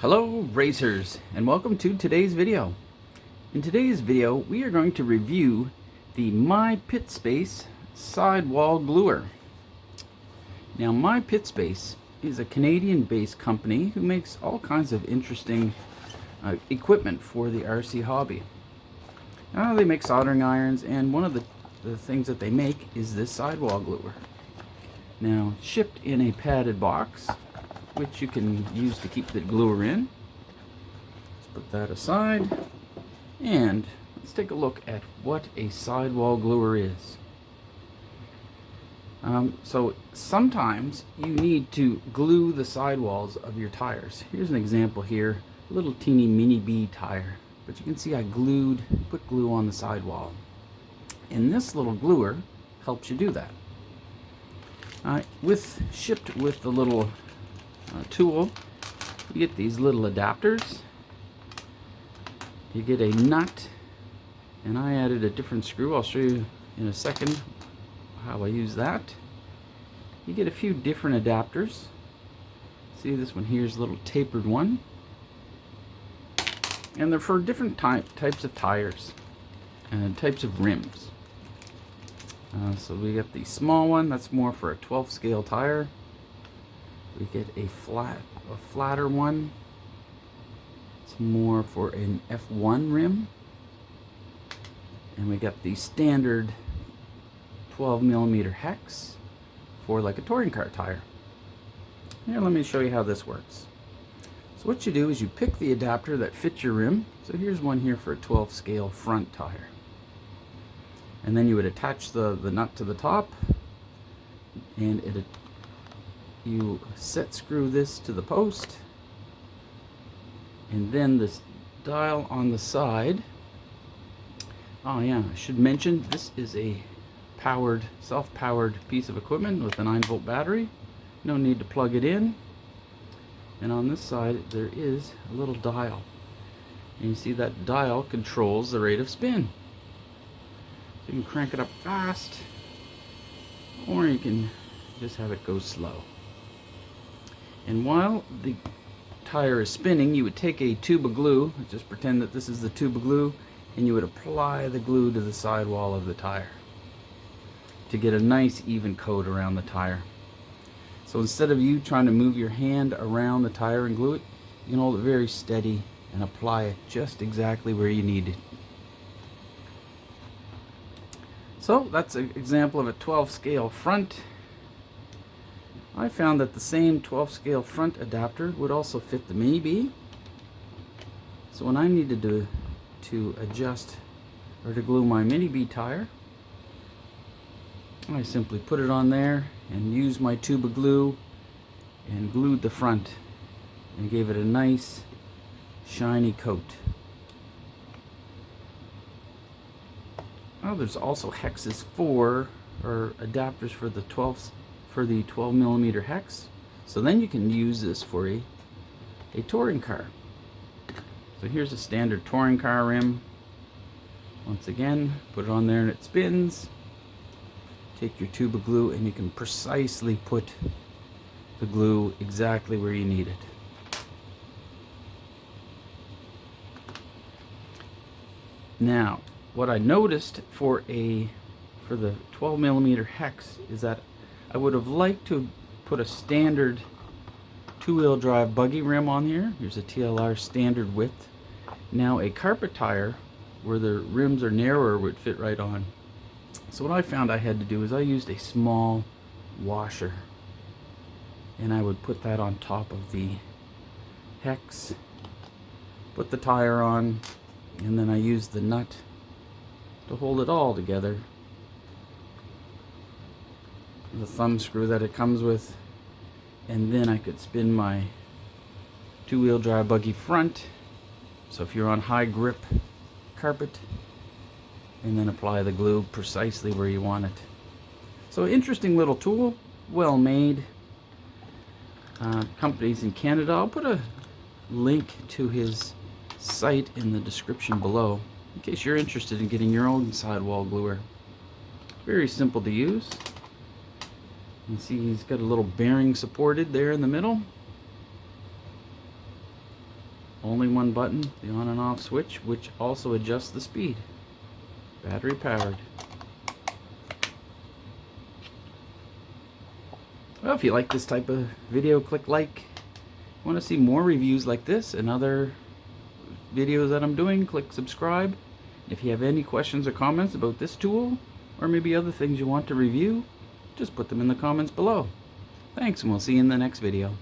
Hello racers, and welcome to today's video. In today's video we are going to review the My Pit Space sidewall gluer. Now My Pit Space is a Canadian based company who makes all kinds of interesting equipment for the RC hobby. Now they make soldering irons, and one of the things that they make is this sidewall gluer. Now shipped in a padded box, which you can use to keep the gluer in. Let's put that aside, and let's take a look at what a sidewall gluer is. So sometimes you need to glue the sidewalls of your tires. Here's an example here, a little teeny mini B tire, but you can see I put glue on the sidewall. And this little gluer helps you do that. Shipped with the little tool, you get these little adapters. You get a nut, and I added a different screw. I'll show you in a second how I use that. You get a few different adapters. See, this one here is a little tapered one, and they're for different types of tires and types of rims. So we got the small one, that's more for a 12 scale tire. We get a flatter one. It's more for an F1 rim. And we got the standard 12mm hex for like a touring car tire. Here, let me show you how this works. So what you do is you pick the adapter that fits your rim. So here's one here for a 12 scale front tire. And then you would attach the nut to the top, and you set screw this to the post, and then this dial on the side. Oh yeah, I should mention this is a self-powered piece of equipment with a 9-volt battery. No need to plug it in. And on this side there is a little dial, and you see that dial controls the rate of spin. So you can crank it up fast, or you can just have it go slow. And while the tire is spinning, you would take a tube of glue, just pretend that this is the tube of glue, and you would apply the glue to the sidewall of the tire to get a nice even coat around the tire. So instead of you trying to move your hand around the tire and glue it, you can hold it very steady and apply it just exactly where you need it. So that's an example of a 12 scale front. I found that the same 12 scale front adapter would also fit the Mini B. So when I needed to adjust or to glue my Mini B tire, I simply put it on there and used my tube of glue and glued the front and gave it a nice shiny coat. Oh, there's also hexes or adapters for the 12mm hex. So then you can use this for a touring car. So here's a standard touring car rim. Once again, put it on there and it spins. Take your tube of glue and you can precisely put the glue exactly where you need it. Now, what I noticed for the 12mm hex is that I would have liked to put a standard 2-wheel drive buggy rim on here. Here's a TLR standard width. Now a carpet tire where the rims are narrower would fit right on. So what I found I had to do is I used a small washer, and I would put that on top of the hex, put the tire on, and then I used the nut to hold it all together. The thumb screw that it comes with, and then I could spin my 2-wheel drive buggy front, so if you're on high grip carpet, and then apply the glue precisely where you want it. So interesting little tool, well made. Companies in Canada. I'll put a link to his site in the description below in case you're interested in getting your own sidewall gluer. Very simple to use. You can see he's got a little bearing supported there in the middle. Only one button, the on and off switch, which also adjusts the speed. Battery powered. Well, if you like this type of video, click like. Want to see more reviews like this and other videos that I'm doing, click subscribe. If you have any questions or comments about this tool, or maybe other things you want to review, just put them in the comments below. Thanks, and we'll see you in the next video.